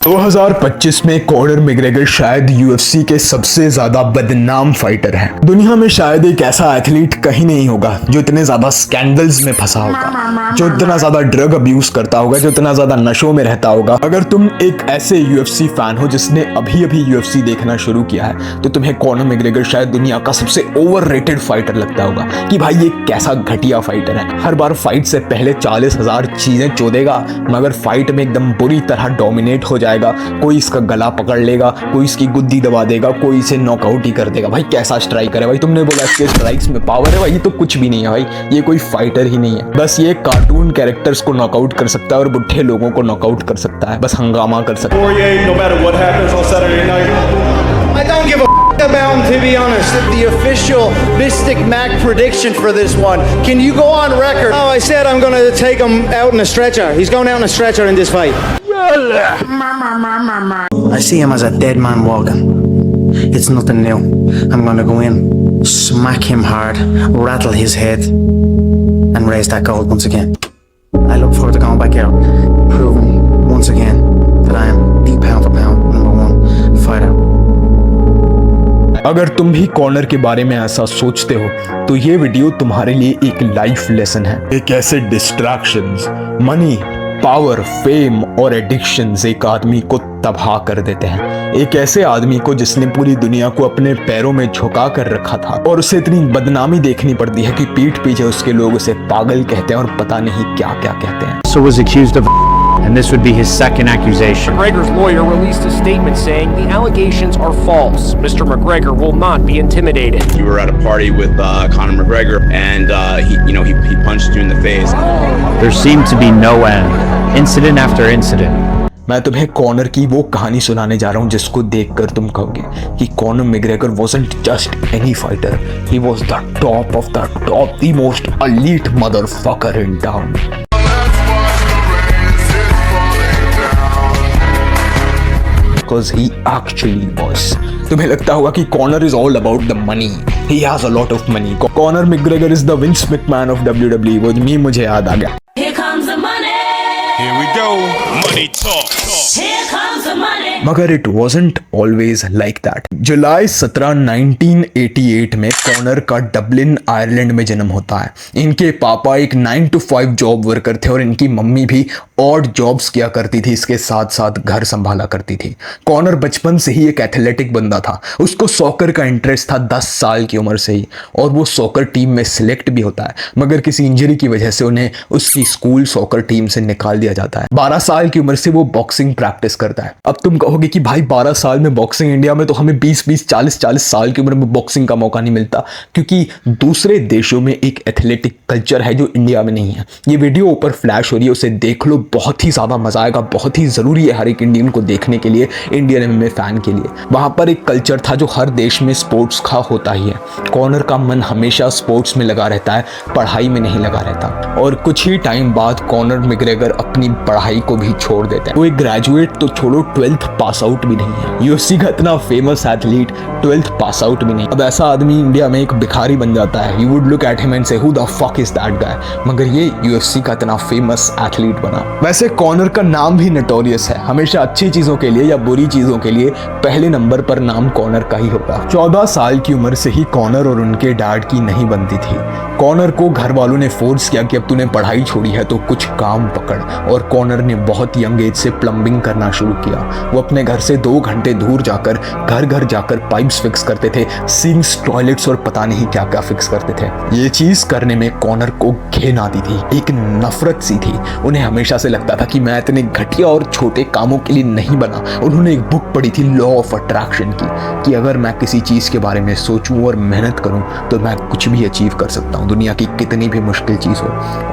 2025 में Conor McGregor शायद UFC के सबसे ज्यादा बदनाम फाइटर हैं। दुनिया में शायद एक ऐसा एथलीट कहीं नहीं होगा जो इतने ज्यादा स्कैंडल्स में फंसा होगा, जो इतना ज्यादा ड्रग अब्यूज करता होगा, जो इतना ज्यादा नशों में रहता होगा। अगर तुम एक ऐसे यूएफसी फैन हो जिसने अभी अभी यूएफसी देखना शुरू किया है तो तुम्हें कॉनर मैग्रेगर शायद दुनिया का सबसे ओवररेटेड फाइटर लगता होगा कि भाई ये कैसा घटिया फाइटर है। हर बार फाइट से पहले 40,000 चीजें चोदेगा, मगर फाइट में एकदम बुरी तरह डोमिनेट हो जाएगा। कोई इसका गला पकड़ लेगा, कोई इसकी गुद्दी दबा देगा, कोई इसे नॉकआउट ही कर देगा। भाई कैसा स्ट्राइकर है भाई, तुमने बोला इसके स्ट्राइक्स में पावर है, भाई ये तो कुछ भी नहीं है भाई, ये कोई फाइटर ही नहीं है। बस ये कार्टून कैरेक्टर्स को नॉकआउट कर सकता है और बुढ़े लोगों को नॉकआउट कर सकता है, बस हंगामा कर सकता है। I don't give a about him, to be honest. The official Mystic Mac prediction for this one. Can you go on record? Oh, I said I'm going to take him out in a stretcher. He's going out in a stretcher in this fight. I see him as a dead man walking. It's nothing new. I'm going to go in, smack him hard, rattle his head, and raise that gold once again. I look forward to going back out, proving once again that I am the pound for pound #1 fighter. अगर तुम भी corner के बारे में ऐसा सोचते हो तो ये वीडियो तुम्हारे लिए एक लाइफ लेसन है। एक ऐसे डिस्ट्रैक्शंस, मनी, पावर, फेम और एडिक्शंस एक आदमी को तबाह कर देते हैं। एक ऐसे आदमी को जिसने पूरी दुनिया को अपने पैरों में झुका कर रखा था और उसे इतनी बदनामी देखनी पड़ती है कि पीठ पीछे उसके लोग उसे पागल कहते हैं और पता नहीं क्या क्या कहते हैं। So was accused of, and this would be his second accusation. McGregor's lawyer released a statement saying the allegations are false. Mr. McGregor will not be intimidated. You were at a party with Conor McGregor, and he punched you in the face. There seemed to be no end. Incident after incident. मैं तुम्हें Connor की वो कहानी सुनाने जा रहा हूँ जिसको देखकर तुम कहोगे कि Conor McGregor wasn't just any fighter. He was the top of the top, the most elite motherfucker in town. Because he actually was. तुम्हें लगता होगा कि Connor is all about the money. He has a lot of money. Conor McGregor is the Vince McMahon of WWE. वो meme मुझे याद आ गया। Here comes the money. Here we go. Money talk. Here comes the money. मगर it wasn't always like that. जुलाई 17, 1988 में Connor का Dublin Ireland में जन्म होता है। इनके पापा एक 9 to 5 जॉब वर्कर थे और इनकी मम्मी भी ऑड जॉब्स किया करती थी, इसके साथ साथ घर संभाला करती थी। कॉनर बचपन से ही एक एथलेटिक बंदा था, उसको सॉकर का इंटरेस्ट था 10 साल की उम्र से ही, और वो सॉकर टीम में सिलेक्ट भी होता है, मगर किसी इंजरी की वजह से उन्हें उसकी स्कूल सॉकर टीम से निकाल दिया जाता है। 12 साल की उम्र से वो बॉक्सिंग प्रैक्टिस करता है। अब तुम कहोगे कि भाई 12 साल में बॉक्सिंग, इंडिया में तो हमें 20-20, 40-40 साल की उम्र में बॉक्सिंग का मौका नहीं मिलता, क्योंकि दूसरे देशों में एक एथलेटिक कल्चर है जो इंडिया में नहीं है। ये वीडियो ऊपर फ्लैश हो रही है, उसे देख लो, बहुत ही ज्यादा मजा आएगा, बहुत ही जरूरी है हर एक इंडियन को देखने के लिए, इंडियन एमएमए फैन के लिए। वहां पर एक कल्चर था जो हर देश में स्पोर्ट्स का होता ही है। कॉनर का मन हमेशा स्पोर्ट्स में लगा रहता है, पढ़ाई में नहीं लगा रहता, और कुछ ही टाइम बाद कॉनर मैग्रेगर अपनी पढ़ाई को भी छोड़ देते हैं। वो एक ग्रेजुएट तो छोड़ो, 12th पास आउट भी नहीं है। यूएफसी का इतना famous athlete 12th pass out भी नहीं। अब ऐसा आदमी इंडिया में एक भिखारी बन जाता है। You would look at him and say who the fuck is that guy, मगर ये यूएफसी का इतना फेमस एथलीट बना। वैसे कॉनर का नाम भी नोटोरियस है, हमेशा अच्छी चीजों के लिए या बुरी चीजों के लिए पहले नंबर पर नाम कॉनर का ही होगा। 14 साल की उम्र से ही कॉनर और उनके डैड की नहीं बनती थी। कॉनर को घर वालों ने फोर्स किया कि अब तूने पढ़ाई छोड़ी है तो कुछ काम पकड़, और कॉनर ने बहुत यंग एज से प्लम्बिंग करना शुरू किया। वो अपने घर से 2 घंटे दूर जाकर घर घर जाकर पाइप्स फिक्स करते थे, सिंक्स, टॉयलेट्स और पता नहीं क्या क्या फिक्स करते थे। ये चीज करने में कॉनर को घिन आती थी, एक नफरत सी थी। उन्हें हमेशा से लगता था कि मैं इतने घटिया और छोटे कामों के लिए नहीं बना। उन्होंने एक बुक पढ़ी थी लॉ ऑफ अट्रैक्शन की, कि अगर मैं किसी चीज के बारे में सोचूं और मेहनत करूं तो मैं कुछ भी अचीव कर सकता हूं, दुनिया की कितनी भी मुश्किल चीज हो।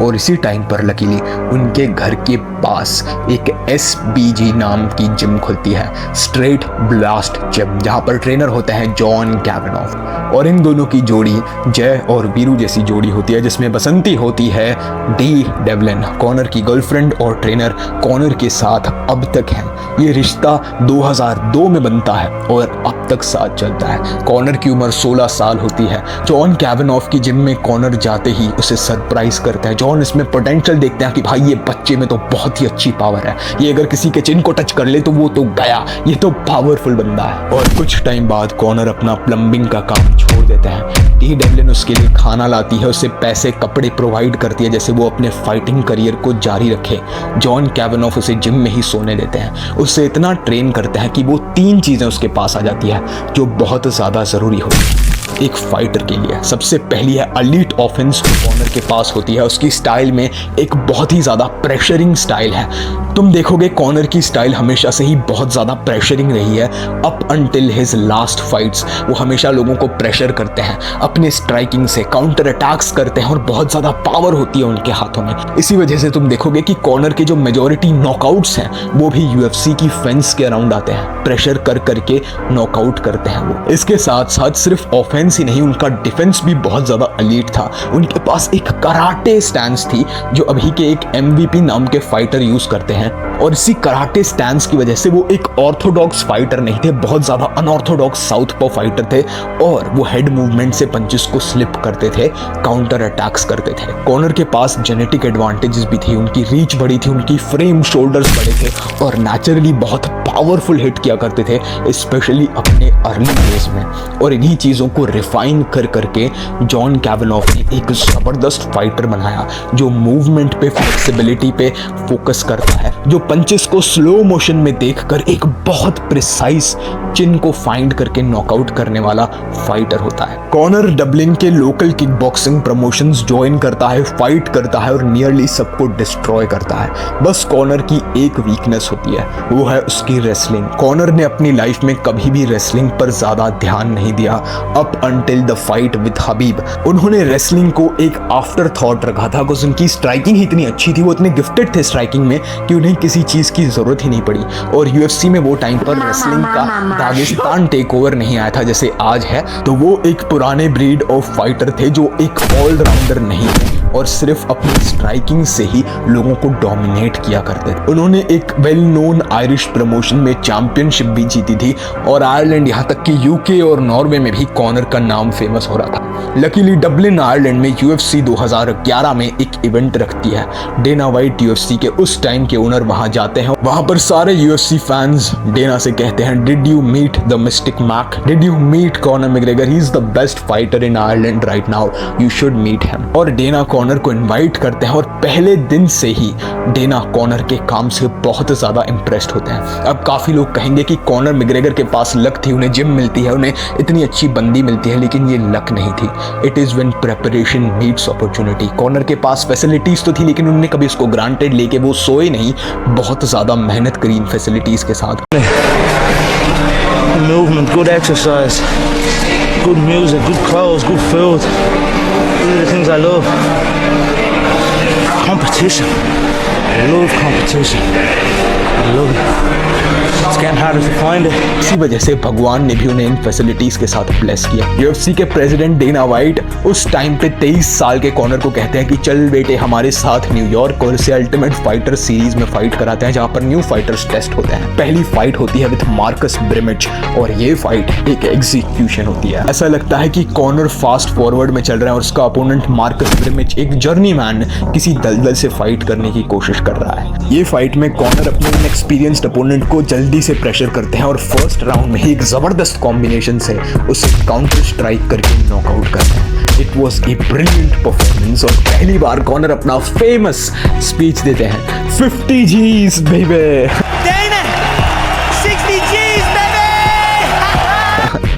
और इसी टाइम पर लकीली उनके घर के पास एक SBG नाम की जिम खुलती है, स्ट्रेट ब्लास्ट जिम, जहां पर ट्रेनर होते हैं जॉन कैवेनॉफ, और इन दोनों की जोड़ी जय और वीरू जैसी जोड़ी होती है, जिसमें बसंती होती है डी डेवलिन, कॉनर की गर्लफ्रेंड और ट्रेनर कॉनर के साथ अब तक है। ये रिश्ता 2002 में बनता है और अब तक साथ चलता है। कॉनर की उम्र 16 साल होती है। जॉन कैवेनॉफ की जिम में कॉनर कॉनर जाते ही उसे सरप्राइज करता है। जॉन इसमें पोटेंशियल देखते हैं कि भाई ये बच्चे में तो बहुत ही अच्छी पावर है, ये अगर किसी के चिन को टच कर ले तो वो तो गया, ये तो पावरफुल बंदा है। और कुछ टाइम बाद कॉनर अपना प्लम्बिंग का काम छोड़ देते हैं। टी डेवलिन उसके लिए खाना लाती है, उसे पैसे कपड़े प्रोवाइड करती है जैसे वो अपने फाइटिंग करियर को जारी रखे। जॉन कैवेनॉफ उसे जिम में ही सोने देते हैं, उससे इतना ट्रेन करते हैं कि वो 3 चीजें उसके पास आ जाती है जो बहुत ज्यादा जरूरी होती है एक फाइटर के लिए। सबसे पहली है एलीट ऑफेंस जो कॉनर के पास होती है। उसकी स्टाइल में एक बहुत ही ज्यादा प्रेशरिंग स्टाइल है। तुम देखोगे कॉनर की स्टाइल हमेशा से ही बहुत ज्यादा प्रेशरिंग रही है। Up until his last fights वो हमेशा लोगों को प्रेशर करते हैं, अपने स्ट्राइकिंग से काउंटर अटैक्स करते हैं और बहुत ज्यादा पावर होती है उनके हाथों में। इसी वजह से तुम देखोगे कि कॉनर के जो मेजॉरिटी नॉकआउट्स हैं वो भी यूएफसी की फेंस के अराउंड आते हैं, प्रेशर कर करके नॉकआउट करते हैं वो। इसके साथ साथ सिर्फ ऑफेंस ही नहीं, उनका डिफेंस भी बहुत ज्यादा एलीट था। उनके पास एक कराटे स्टैंस थी जो अभी के एक MVP नाम के फाइटर यूज करते हैं। और इसी कराटे स्टैंस की वजह से वो एक ऑर्थोडॉक्स फाइटर नहीं थे, बहुत ज्यादा अनऑर्थोडॉक्स साउथपॉ फाइटर थे। और वो हेड मूवमेंट से पंचेस को स्लिप करते थे, काउंटर अटैक्स करते थे। कॉनर के पास जेनेटिक एडवांटेजेस भी थी, उनकी रीच बड़ी थी, उनकी फ्रेम शोल्डर्स बड़े थे और नेचुरली बहुत पावरफुल हिट किया करते थे, स्पेशली अपने अर्ली डेज में। और इन्हीं चीजों को रिफाइन कर करके जॉन कैवेनॉफ ने एक जबरदस्त फाइटर बनाया जो मूवमेंट पे, फ्लेक्सिबिलिटी पे फोकस करता है, जो पंचेस को स्लो मोशन में देखकर एक बहुत प्रिसाइज चिन को फाइंड करके नॉकआउट करने वाला फाइटर होता है। कॉनर डबलिन के local kick boxing promotions join करता है, फाइट करता है और नियरली सबको डिस्ट्रॉय करता है। बस कॉनर की एक वीकनेस होती है, वो है उसकी रेसलिंग। कॉनर ने अपनी लाइफ में कभी भी रेसलिंग पर ज्यादा ध्यान नहीं दिया up until the fight with Khabib. उन्होंने रेसलिंग को एक आफ्टर थॉट रखा था बिकॉज़ उनकी स्ट्राइकिंग ही इतनी अच्छी थी, वो इतने गिफ्टेड थे स्ट्राइकिंग में कि उन्हें किसी चीज की जरूरत ही नहीं पड़ी। और यूएफसी में वो टाइम पर रेसलिंग का दागिस्तान टेक ओवर नहीं आया था जैसे आज है, तो वो एक पुराने ब्रीड ऑफ फाइटर थे जो एक ऑलराउंडर नहीं थे और सिर्फ अपनी स्ट्राइकिंग से ही लोगों को डोमिनेट किया करते थे। उन्होंने एक वेल नोन आयरिश प्रमोशन में चैंपियनशिप भी जीती थी और आयरलैंड यहाँ तक कि यूके और नॉर्वे में भी कॉनर का नाम फेमस हो रहा था। लकीली डबलिन आयरलैंड में यूएफसी 2011 में एक इवेंट रखती है। डेना वाइट यूएफसी के उस टाइम के ओनर वहां जाते हैं, वहां पर सारे यूएफसी फैंस डेना से कहते हैं, did you meet the Mystic Mac, did you meet Conor McGregor, he is the best fighter in Ireland right now, you should meet him. और डेना कॉनर को इनवाइट करते हैं और पहले दिन से ही डेना कॉनर के काम से बहुत ज्यादा इंप्रेस्ड होते हैं। अब काफी लोग कहेंगे कि कॉनर मैकग्रेगर के पास लक थी, उन्हें जिम मिलती है, उन्हें इतनी अच्छी बंदी मिलती है, लेकिन ये लक नहीं थी। It is when preparation meets opportunity. Conor के पास फैसिलिटीज तो थी लेकिन उन्होंने कभी उसको ग्रांटेड लेके वो सोए नहीं, बहुत ज्यादा मेहनत करी इन फैसिलिटीज के साथ। Movement, good exercise, good music, good clothes, good food. These are the things I love. Competition. I love competition. I love it. It's getting harder to find it. इसी वजह से भगवान ने भी उन्हें इन फैसिलिटीज के साथ ब्लेस किया। यूएफसी के प्रेसिडेंट डेना वाइट उस टाइम पे 23 साल के कॉनर को कहते हैं कि चल बेटे हमारे साथ न्यूयॉर्क और से अल्टीमेट फाइटर सीरीज में फाइट कराते हैं जहां पर न्यू फाइटर्स टेस्ट होते हैं। पहली फाइट होती है विद मार्कस ब्रिमिच और ये फाइट एक एग्जीक्यूशन होती है। ऐसा लगता है कि कॉनर फास्ट फॉरवर्ड में चल रहा है और उसका अपोनेंट मार्कस ब्रिमिच एक जर्नीमैन किसी दलदल से फाइट करने की कोशिश कर रहा है। ये फाइट में कॉनर अपने इनएक्सपीरियंस्ड अपोनेंट को जल्दी से प्रेशर करते हैं और फर्स्ट राउंड में एक जबरदस्त कॉम्बिनेशन से उसे काउंटर स्ट्राइक करके नॉकआउट करते हैं। It was a brilliant performance और पहली बार कॉनर अपना फेमस स्पीच देते हैं, 50 G's बेबी।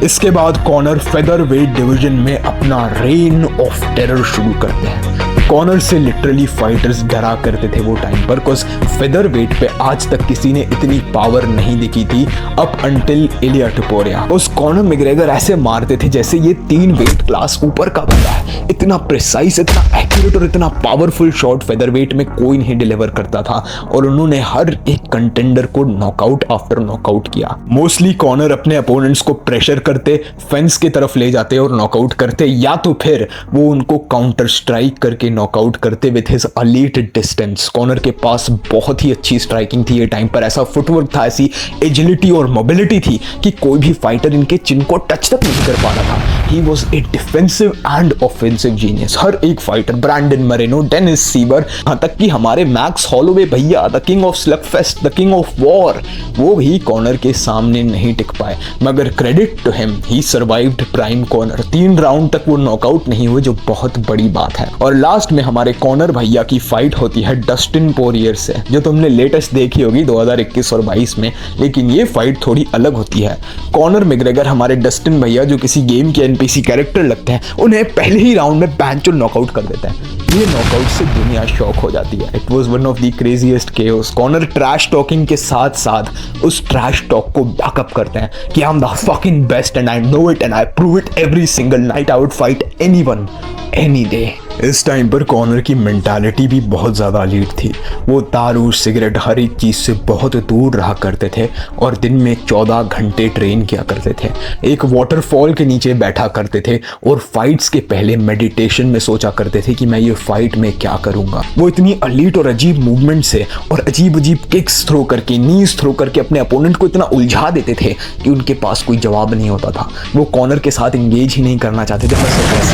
इसके बाद कॉनर फेदर वेट डिवीजन में अपना रेन ऑफ टेरर शुरू करते हैं। कॉनर से लिटरली फाइटर्स डरा करते थे वो टाइम पर, बिकॉज फेदर वेट पे आज तक किसी ने इतनी पावर नहीं दिखी थी अप अंटिल इलिया टुपोरिया। उस कॉनर मैकग्रेगर ऐसे मारते थे जैसे ये 3 वेट क्लास ऊपर का बंदा है। इतना प्रिसाइज, इतना एक्यूरेट और इतना पावरफुल शॉट फेदर वेट में कोई नहीं डिलीवर करता था और उन्होंने हर एक कंटेंडर को नॉकआउट आफ्टर नॉकआउट किया। मोस्टली कॉनर अपने अपोनेंट्स को प्रेशर करते, फेंस की तरफ ले जाते और नॉकआउट करते, या तो फिर वो उनको काउंटर स्ट्राइक करके नॉकआउट करते with his elite distance. Conor के पास बहुत ही अच्छी स्ट्राइकिंग थी ये टाइम पर, ऐसा फुटवर्क था, ऐसी एजिलिटी और मोबिलिटी थी कि कोई भी फाइटर इनके चिन को टच तक नहीं कर पा रहा था। He was a defensive and offensive genius. हर एक fighter, Brandon Moreno, Dennis Siver, यहाँ तक कि हमारे मैक्स हॉलोवे भैया, the king of slugfest, the king of war, वो भी कॉनर के सामने नहीं टिक पाए। मगर credit to him, he survived prime Conor. 3 round तक वो नॉकआउट नहीं हुए, जो बहुत बड़ी बात है। और लास्ट में हमारे कॉनर भैया की फाइट होती है डस्टिन पोरियर से, जो तुमने लेटेस्ट देखी होगी 2021 और 22 में। लेकिन ये फाइट थोड़ी अलग होती है। कॉनर मैकग्रेगर हमारे डस्टिन भैया, जो किसी गेम के एनपीसी कैरेक्टर लगते हैं, उन्हें पहले ही राउंड में बैंचो नॉकआउट कर देता है। ये नॉकआउट से दुनिया शॉक हो जाती है। It was one of the craziest chaos. Conor trash talking के साथ साथ उस ट्रैश टॉक को बैकअप करते हैं कि I am the fucking best and I know it and I prove it every single night, I would fight anyone any day. इस time पर कॉनर की मेंटालिटी भी बहुत ज़्यादा एलीट थी। वो दारू, सिगरेट, हर एक चीज़ से बहुत दूर रहा करते थे और दिन में 14 घंटे ट्रेन किया करते थे। एक वाटरफॉल के नीचे बैठा करते थे और फाइट्स के पहले मेडिटेशन में सोचा करते थे कि मैं ये फाइट में क्या करूँगा। वो इतनी एलीट और अजीब मूवमेंट से और अजीब अजीब किक्स थ्रो करके, नीज थ्रो करके अपने अपोनेंट को इतना उलझा देते थे कि उनके पास कोई जवाब नहीं होता था। वो कॉनर के साथ इंगेज ही नहीं करना चाहते थे। बस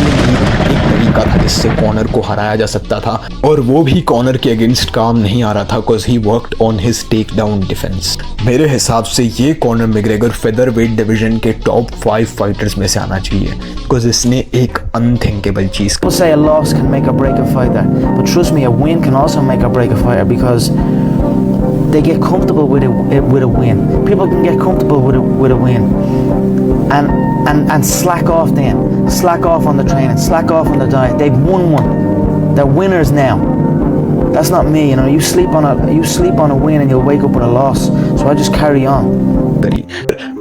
एक तरीका था जिससे कॉनर को हराया जा सकता था, और वो भी कॉनर के अगेंस्ट काम नहीं आ रहा था, because he worked on his takedown defence. मेरे हिसाब से ये Conor McGregor featherweight division के टॉप 5 फाइटर्स में से आना चाहिए, बिकॉज इसने एक अनथिंकेबल चीज। People say a loss can make or break a fighter, but trust me, a win can also make or break a fighter because they get comfortable with a win. People can get comfortable with a win, and slack off then, slack off on the training, slack off on the diet. They've won one. They're winners now. That's not me, you know. You sleep on a win and you'll wake up with a loss. So I just carry on.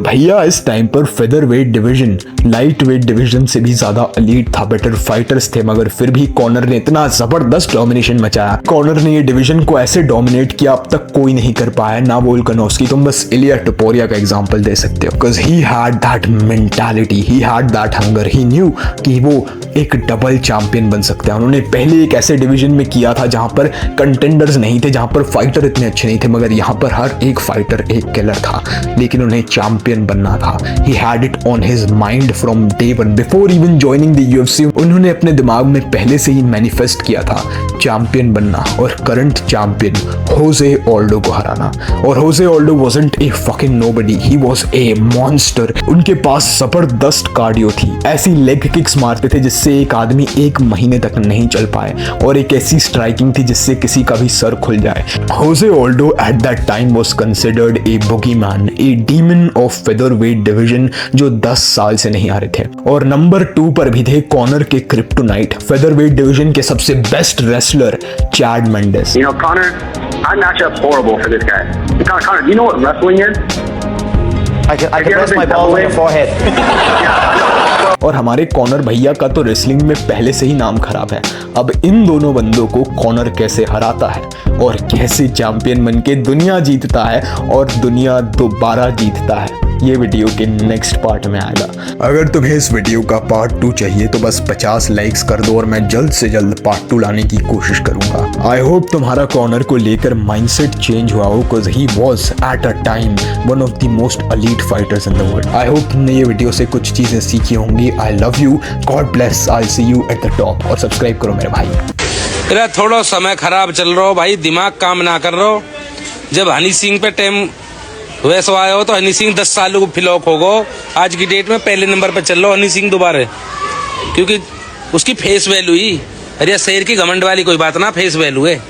भैया इस time पर feather weight division light weight division से भी ज्यादा elite था, better fighters थे, मगर फिर भी कॉनर ने इतना जबरदस्त डोमिनेशन मचाया। कॉनर ने ये डिवीजन को ऐसे डोमिनेट किया अब तक कोई नहीं कर पाया, ना वोल्कानोव्स्की। तुम बस इलिया टपोरिया का एग्जांपल दे सकते हो, because he had that mentality, he had that hunger, he new कि वो एक डबल चैंपियन बन सकते हैं। उन्होंने पहले एक ऐसे डिवीजन में किया था जहां पर कंटेंडर्स नहीं थे, जहां पर फाइटर इतने अच्छे नहीं थे, मगर यहाँ पर हर एक फाइटर एक किलर था, लेकिन उन्हें चैंपियन बनना था। He had it on his mind from day one, before even joining the UFC. उन्होंने अपने दिमाग में पहले से ही मैनिफेस्ट किया था चैंपियन बनना और करंट चैंपियन होजे ऑल्डो को हराना। और Jose Aldo wasn't a fucking nobody, he was a monster. उनके पास जबरदस्त कार्डियो थी, ऐसी लेग किक्स मारते थे जिससे एक आदमी 1 महीने तक नहीं चल पाए, और एक ऐसी स्ट्राइकिंग थी जिससे किसी का भी सर खुल जाए। Jose Aldo at that time was considered a boogeyman, a demon of featherweight division, जो 10 साल से नहीं आ रहे थे। और नंबर 2 पर भी थे कॉनर के क्रिप्टोनाइट, फेदरवेट डिवीजन के सबसे best wrestler Chad Mendes. You know, Connor, I match up horrible for this guy. Connor, do you know what wrestling is? I can rest my balls on your forehead. और हमारे Connor भैया का तो wrestling में पहले से ही नाम खराब है। अब इन दोनों बंदों को कॉनर कैसे हराता है और कैसे चैंपियन बनके दुनिया जीतता है और दुनिया दोबारा जीतता है, ये वीडियो के नेक्स्ट पार्ट में आएगा। अगर तुम्हें इस वीडियो का पार्ट 2 चाहिए तो बस 50 लाइक्स कर दो और मैं जल्द से जल्द पार्ट 2 लाने की कोशिश करूंगा। आई होप तुम्हारा कॉनर को लेकर माइंडसेट चेंज हुआ हो, because he was at a time one of the most elite fighters in the world. I hope तुमने ये वीडियो से कुछ चीजें सीखी होंगी। I love you, God bless, I see you at the top. और सब्सक्राइब करो मेरे भाई। अरे थोड़ा समय खराब चल रहा हो भाई, दिमाग काम ना कर रहा हो। जब हनी सिंह पे टाइम वैसे आया हो तो हनी सिंह 10 सालों को फ्लॉप हो गो। आज की डेट में पहले नंबर पे चल रहा हनी सिंह दोबारा, क्योंकि उसकी फेस वैल्यू ही। अरे शहर की घमंड वाली कोई बात ना, फेस वैल्यू है।